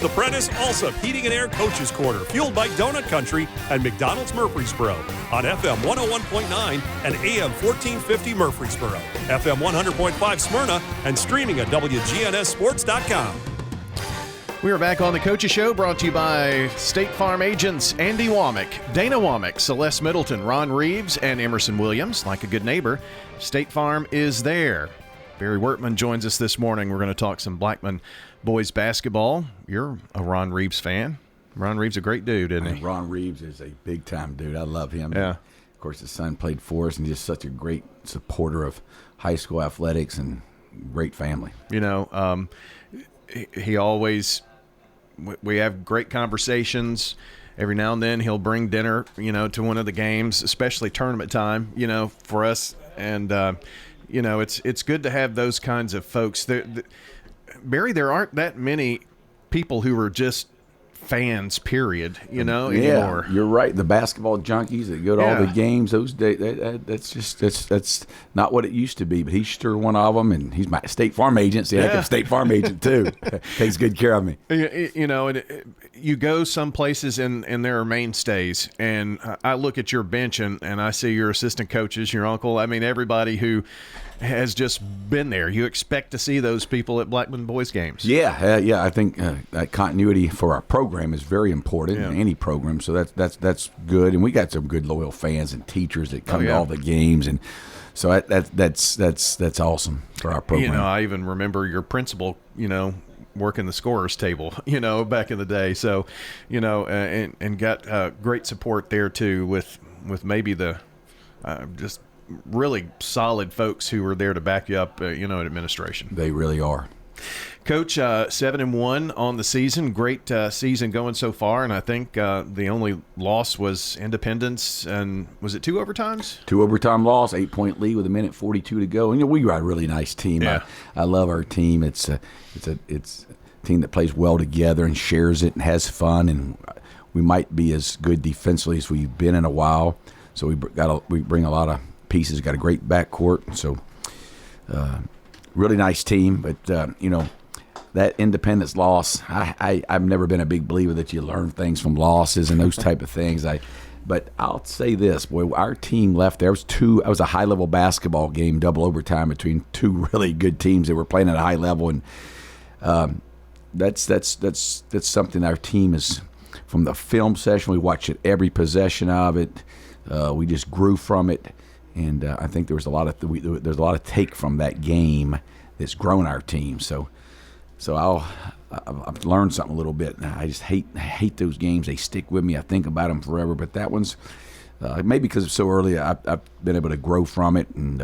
The Prentice Allsup Heating and Air Coaches Corner, fueled by Donut Country and McDonald's Murfreesboro on FM 101.9 and AM 1450 Murfreesboro, FM 100.5 Smyrna, and streaming at WGNSSports.com. We are back on the Coaches Show, brought to you by State Farm agents Andy Womack, Dana Womack, Celeste Middleton, Ron Reeves, and Emerson Williams. Like a good neighbor, State Farm is there. Barry Wortman joins us this morning. We're going to talk some Blackman boys basketball. You're a Ron Reeves fan. Ron Reeves a great dude, isn't he? Ron Reeves is a big-time dude. I love him. Yeah. Of course, his son played for us and just such a great supporter of high school athletics and great family. You know, he always – we have great conversations. Every now and then he'll bring dinner, to one of the games, especially tournament time, for us. And, it's good to have those kinds of folks. Barry, there aren't that many people who are just fans, period, anymore. Yeah, you're right. The basketball junkies that go to all the games, those days, that's not what it used to be. But he's sure one of them, and he's my State Farm agent. See, I'm a State Farm agent too. Takes good care of me. You go some places and there are mainstays, and I look at your bench and I see your assistant coaches, your uncle. I mean, everybody who has just been there. You expect to see those people at Blackman boys games. Yeah. I think that continuity for our program is very important in any program. So that's good, and we got some good loyal fans and teachers that come to all the games, and so that's awesome for our program. I even remember your principal, working the scorer's table, back in the day. So, and got great support there too with maybe the just really solid folks who were there to back you up, at administration. They really are. Coach, 7-1 on the season. Great season going so far, and I think the only loss was Independence, and was it 2 overtimes? 2 overtime loss, 8-point lead with 1:42 to go. And we got a really nice team. Yeah. I love our team. It's a team that plays well together and shares it and has fun. And we might be as good defensively as we've been in a while. So we bring a lot of pieces. Got a great backcourt. So really nice team. But that Independence loss, I've never been a big believer that you learn things from losses and those type of things. But I'll say this, boy, our team left there. It was a high-level basketball game, double overtime between 2 really good teams that were playing at a high level. And that's something our team is, from the film session, we watched it every possession of it. We just grew from it. And I think there's a lot of take from that game that's grown our team. So I've learned something a little bit. I just hate those games. They stick with me. I think about them forever. But that one's maybe because it's so early. I've been able to grow from it, and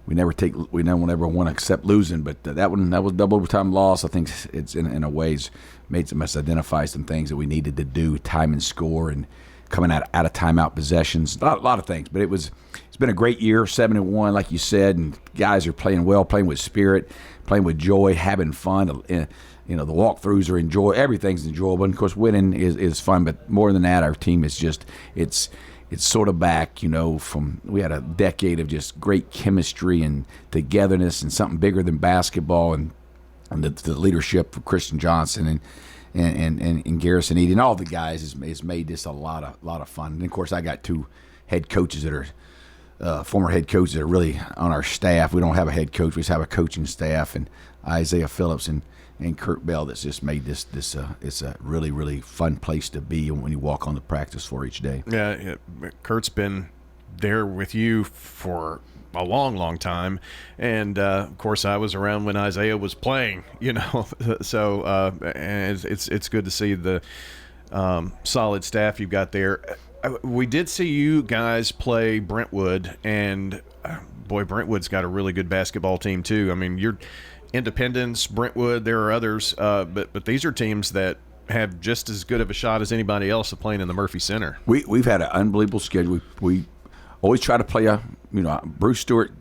we never ever want to accept losing. But that was a double overtime loss. I think it's in a ways made us identify some things that we needed to do, time and score, and coming out of timeout possessions. A lot of things. But it's been a great year, 7-1, like you said, and guys are playing well, playing with spirit, playing with joy, having fun. The walkthroughs are enjoyable. Everything's enjoyable. And, of course, winning is fun. But more than that, our team is just it's sort of back, from we had a decade of just great chemistry and togetherness and something bigger than basketball, and the leadership of Christian Johnson and Garrison Eady and all the guys has made this a lot of fun. And, of course, I got 2 head coaches that are former head coaches that are really on our staff. We don't have a head coach. We just have a coaching staff, and Isaiah Phillips and Kurt Bell that's just made this it's a really, really fun place to be when you walk on the practice floor each day. Yeah, Kurt's been there with you for a long, long time. And, of course, I was around when Isaiah was playing, So and it's good to see the solid staff you've got there. We did see you guys play Brentwood, and, boy, Brentwood's got a really good basketball team too. I mean, you're Independence, Brentwood, there are others, but these are teams that have just as good of a shot as anybody else of playing in the Murphy Center. We've had an unbelievable schedule. We always try to play Bruce Stewart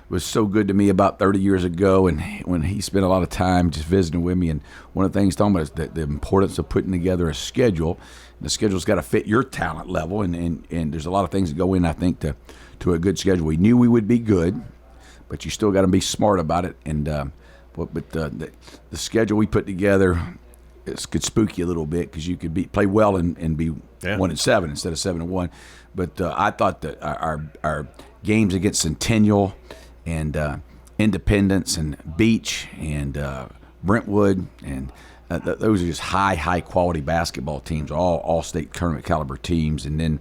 was so good to me about 30 years ago, and when he spent a lot of time just visiting with me. And one of the things talking about is the importance of putting together a schedule. The schedule's got to fit your talent level, and there's a lot of things that go in, I think, to a good schedule. We knew we would be good, but you still got to be smart about it. And but the schedule we put together it could spook you a little bit because you could play well and be 1-7 instead of 7-1. But I thought that our games against Centennial and Independence and Beach and Brentwood and those are just high quality basketball teams, all state tournament caliber teams. And then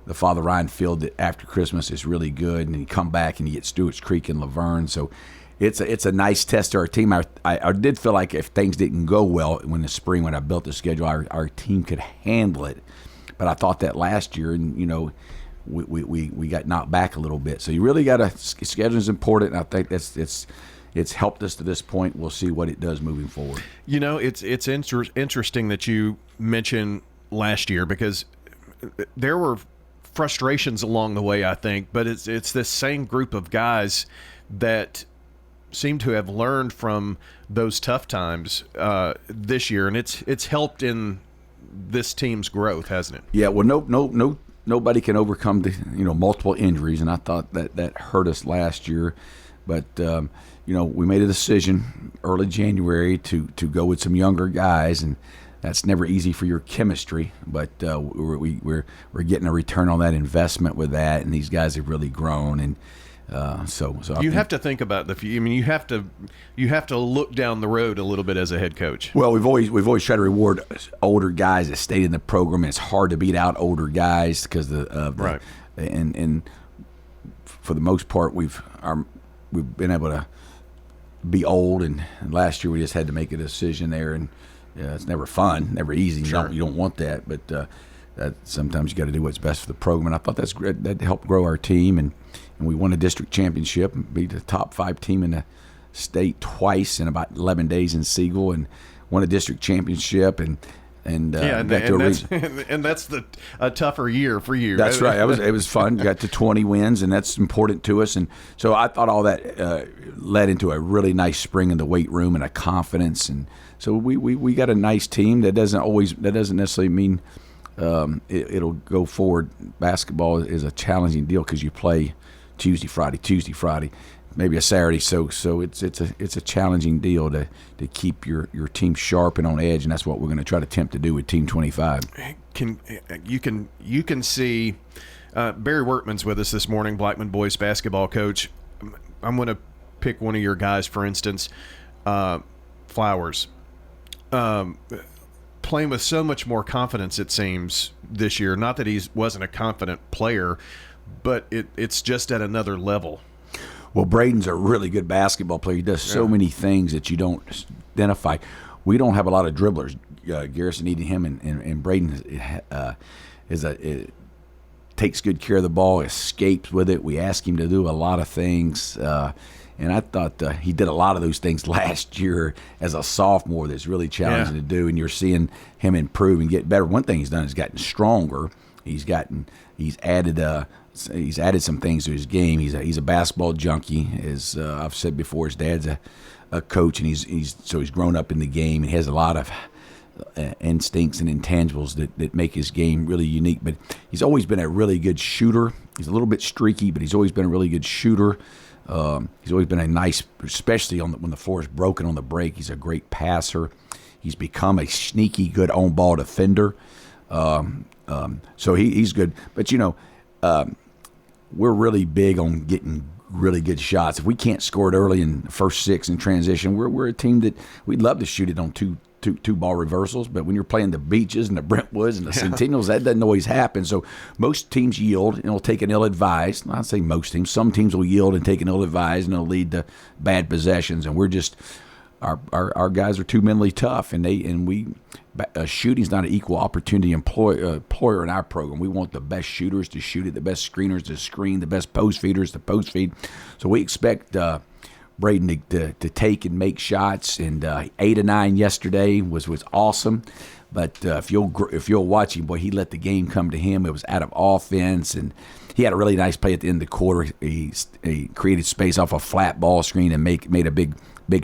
the Father Ryan Field after Christmas is really good, and you come back and you get Stewart's Creek and Laverne. So it's a nice test to our team. I did feel like if things didn't go well in the spring when I built the schedule, our team could handle it. But I thought that last year, and we got knocked back a little bit. So you really got to schedule is important. And I think it's helped us to this point. We'll see what it does moving forward. It's interesting that you mentioned last year because there were frustrations along the way, I think, but it's this same group of guys that seem to have learned from those tough times this year, and it's helped in this team's growth, hasn't it? Yeah. Well, nobody can overcome the multiple injuries, and I thought that hurt us last year, but we made a decision early January to go with some younger guys, and that's never easy for your chemistry, but we're getting a return on that investment with that, and these guys have really grown, and so you have to think about you have to look down the road a little bit as a head coach. Well, we've always tried to reward older guys that stayed in the program. And it's hard to beat out older guys because right. And for the most part we've been able to be old, and last year we just had to make a decision there, and it's never fun, never easy. Sure. You don't want that, but that sometimes you got to do what's best for the program. And I thought that's great. That helped grow our team, and we won a district championship and beat the top 5 team in the state twice in about 11 days in Siegel, and won a district championship and that's a tougher year for you. That's right. It was fun. Got to 20 wins, and that's important to us. And so I thought all that led into a really nice spring in the weight room and a confidence. And so we got a nice team. That doesn't necessarily mean it'll go forward. Basketball is a challenging deal because you play Tuesday, Friday, maybe a Saturday. So it's a challenging deal to keep your team sharp and on edge, and that's what we're going to try to attempt to do with Team 25. You can see Barry Wortman's with us this morning, Blackman boys basketball coach. I'm going to pick one of your guys, for instance, Flowers. Playing with so much more confidence, it seems, this year. Not that he wasn't a confident player, but it's just at another level. Well, Braden's a really good basketball player. He does so many things that you don't identify. We don't have a lot of dribblers. Garrison, him, and Braden takes good care of the ball, escapes with it. We ask him to do a lot of things, and I thought he did a lot of those things last year as a sophomore. That's really challenging to do, and you're seeing him improve and get better. One thing he's done is gotten stronger. He's added some things to his game. He's a basketball junkie, as I've said before. His dad's a coach, and he's grown up in the game. He has a lot of instincts and intangibles that make his game really unique. But he's always been a really good shooter. He's a little bit streaky, but he's always been a really good shooter. He's always been a nice, especially when the floor is broken on the break. He's a great passer. He's become a sneaky good on-ball defender. So he's good. But we're really big on getting really good shots. If we can't score it early in the first 6 in transition, we're a team that we'd love to shoot it on two ball reversals. But when you're playing the Beaches and the Brentwoods and the Centennials, that doesn't always happen. So most teams yield and will take an ill-advised. I'd say most teams. Some teams will yield and take an ill-advised, and it'll lead to bad possessions. And we're just our guys are too mentally tough, and shooting's not an equal opportunity employer in our program. We want the best shooters to shoot it, the best screeners to screen, the best post feeders to post feed. So we expect Braden to take and make shots, and 8 of 9 yesterday was awesome. But if you'll watch him, boy, he let the game come to him. It was out of offense, and he had a really nice play at the end of the quarter. He created space off a flat ball screen and made a big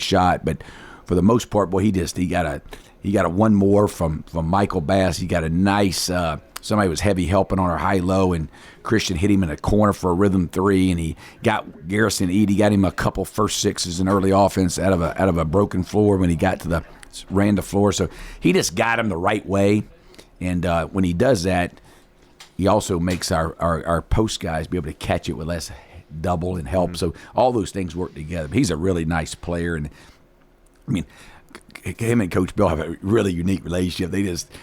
shot. But for the most part, boy, he got a one more from Michael Bass. He got a nice somebody was heavy helping on our high-low, and Christian hit him in a corner for a rhythm 3, and he got Garrison Edie, got him a couple first 6s in early offense out of a broken floor when he got to the ran the floor. So he just got him the right way. And when he does that, he also makes our post guys be able to catch it with less double and help. So all those things work together. He's a really nice player. And, I mean, him and Coach Bill have a really unique relationship.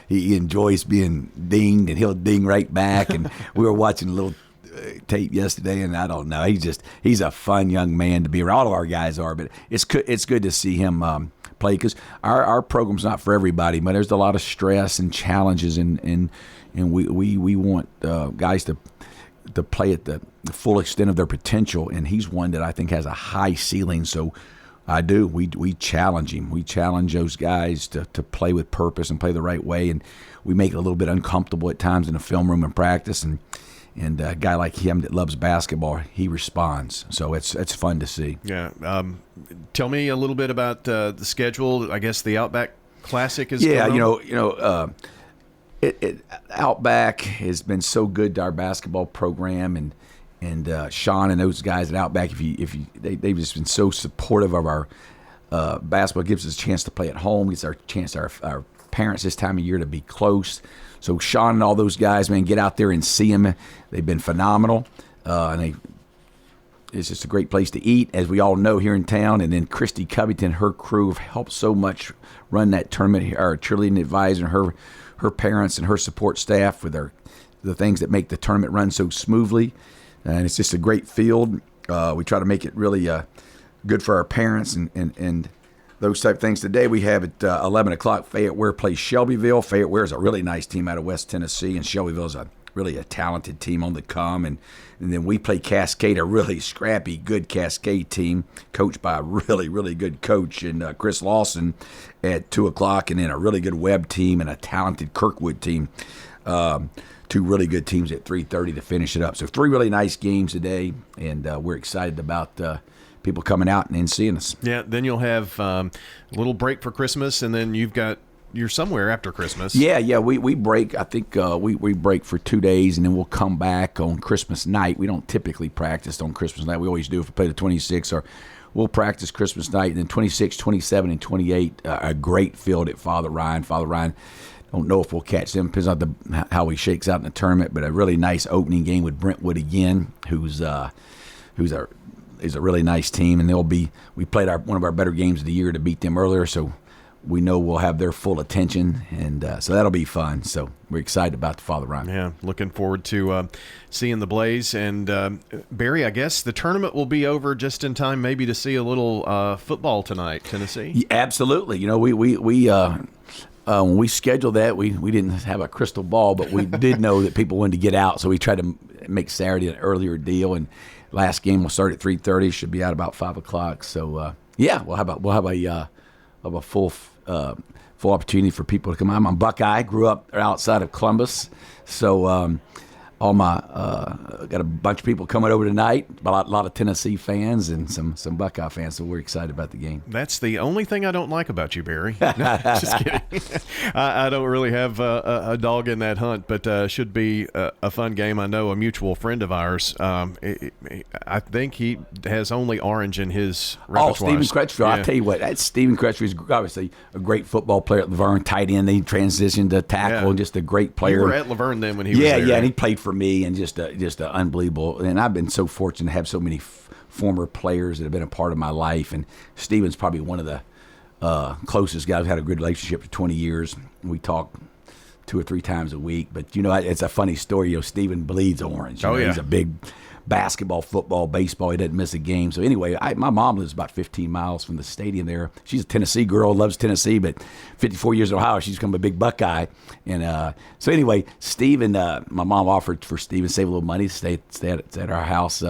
He enjoys being dinged, and he'll ding right back. And we were watching a little tape yesterday, and I don't know. He's a fun young man to be around. All of our guys are, but it's good to see him play, because our program's not for everybody, but there's a lot of stress and challenges, and we want guys to play at the full extent of their potential, and he's one that I think has a high ceiling. So we challenge him. We challenge those guys to play with purpose and play the right way, and we make it a little bit uncomfortable at times in the film room and practice, and a guy like him that loves basketball, he responds. So it's fun to see. Yeah. Tell me a little bit about the schedule. I guess the Outback Classic is going on. Outback has been so good to our basketball program, and Sean and those guys at Outback, they've just been so supportive of our basketball. It gives us a chance to play at home. Gives our chance our parents this time of year to be close. So Sean and all those guys, man, get out there and see them. They've been phenomenal, it's just a great place to eat, as we all know here in town. And then Christy Covington, her crew have helped so much run that tournament. Our cheerleading advisor, her parents, and her support staff with the things that make the tournament run so smoothly. And it's just a great field. We try to make it really good for our parents and those type of things. Today we have at 11 o'clock, Fayette Ware plays Shelbyville. Fayette Ware is a really nice team out of West Tennessee, and Shelbyville is really a talented team on the come. And then we play Cascade, a really scrappy, good Cascade team, coached by a really, really good coach, and Chris Lawson at 2 o'clock, and then a really good Webb team and a talented Kirkwood team. Two really good teams at 3:30 to finish it up. So 3 really nice games today, and we're excited about people coming out and seeing us. Yeah, then you'll have a little break for Christmas, and then you're somewhere after Christmas. Yeah, we break. I think we break for 2 days, and then we'll come back on Christmas night. We don't typically practice on Christmas night. We always do if we play the 26th, or we'll practice Christmas night, and then 26, 27, and 28, a great field at Father Ryan. Father Ryan, don't know if we'll catch them. Depends on how he shakes out in the tournament, but a really nice opening game with Brentwood again, who's a really nice team, and we played one of our better games of the year to beat them earlier, so we know we'll have their full attention, and so that'll be fun. So we're excited about the Father Ryan. Yeah, looking forward to seeing the Blaze. And Barry, I guess the tournament will be over just in time maybe to see a little football tonight, Tennessee. Yeah, absolutely. We when we scheduled that, we didn't have a crystal ball, but we did know that people wanted to get out, so we tried to make Saturday an earlier deal, and last game will start at 3:30. Should be out about 5 o'clock. So we'll have a full opportunity for people to come out. I'm a Buckeye. Grew up outside of Columbus, so got a bunch of people coming over tonight. A lot of Tennessee fans and some Buckeye fans. So we're excited about the game. That's the only thing I don't like about you, Barry. No, just kidding. I don't really have a dog in that hunt, but should be a fun game. I know a mutual friend of ours. I think he has only orange in his repertoire. Stephen Crutchfield. Yeah. I'll tell you what. Stephen Crutchfield is obviously a great football player at Laverne, tight end. He transitioned to tackle, and just a great player. You were at Laverne then when he was there. Yeah, and he played for me, and just a unbelievable. And I've been so fortunate to have so many former players that have been a part of my life. And Steven's probably one of the closest guys. I've had a good relationship for 20 years. We talk 2 or 3 times a week. But it's a funny story. Steven bleeds orange. He's a big basketball, football, baseball. He doesn't miss a game. So anyway, my mom lives about 15 miles from the stadium there. She's a Tennessee girl, loves Tennessee, but 54 years in Ohio, she's become a big Buckeye. And so anyway, Steven, my mom offered for Steven to save a little money to stay at our house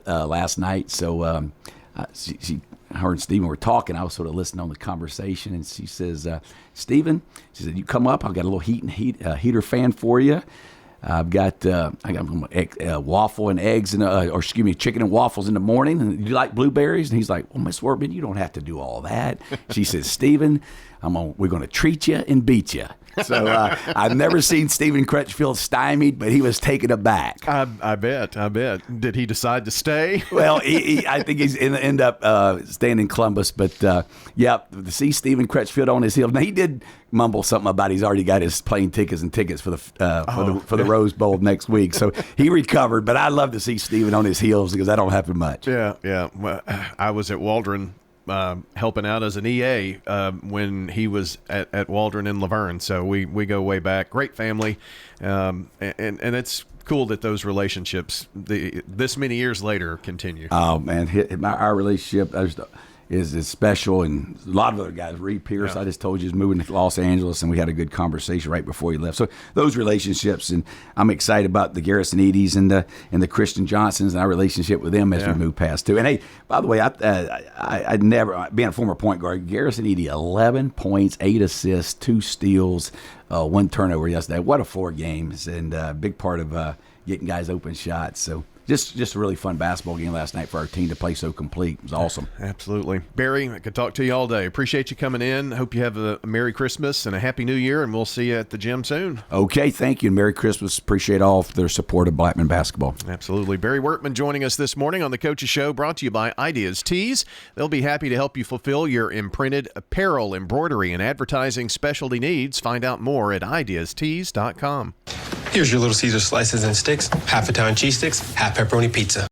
last night. So her and Steven were talking. I was sort of listening on the conversation, and she says, Steven, she said, you come up. I've got a little heater fan for you. I got waffle and eggs chicken and waffles in the morning. And you like blueberries? And he's like, well, Miss Wortman, you don't have to do all that. She says, Steven, we're going to treat you and beat you. So I've never seen Stephen Crutchfield stymied, but he was taken aback. I bet. Did he decide to stay? Well, I think he's end up staying in Columbus. But, to see Stephen Crutchfield on his heels. Now, he did mumble something about he's already got his plane tickets for the Rose Bowl next week. So he recovered. But I love to see Stephen on his heels because that don't happen much. Yeah. Well, I was at Waldron helping out as an EA when he was at Waldron in Laverne. So we go way back. Great family. And it's cool that those relationships, this many years later, continue. Oh, man. Our relationship is special, and a lot of other guys. Reed Pierce, I just told you, is moving to Los Angeles, and we had a good conversation right before he left. So those relationships, and I'm excited about the Garrison Edie's and the Christian Johnsons and our relationship with them as we move past too. And hey, by the way, I never, being a former point guard, Garrison Edie, 11 points, 8 assists, 2 steals, 1 turnover yesterday. What a 4 games, and a big part of getting guys open shots. So. Just a really fun basketball game last night for our team to play so complete. It was awesome. Absolutely. Barry, I could talk to you all day. Appreciate you coming in. Hope you have a Merry Christmas and a Happy New Year, and we'll see you at the gym soon. Okay, thank you, and Merry Christmas. Appreciate all for their support of Blackman basketball. Absolutely. Barry Wortman joining us this morning on the Coach's Show, brought to you by Ideas Tees. They'll be happy to help you fulfill your imprinted apparel, embroidery, and advertising specialty needs. Find out more at ideastees.com. Here's your Little Caesar slices and sticks, half Italian cheese sticks, half pepperoni pizza.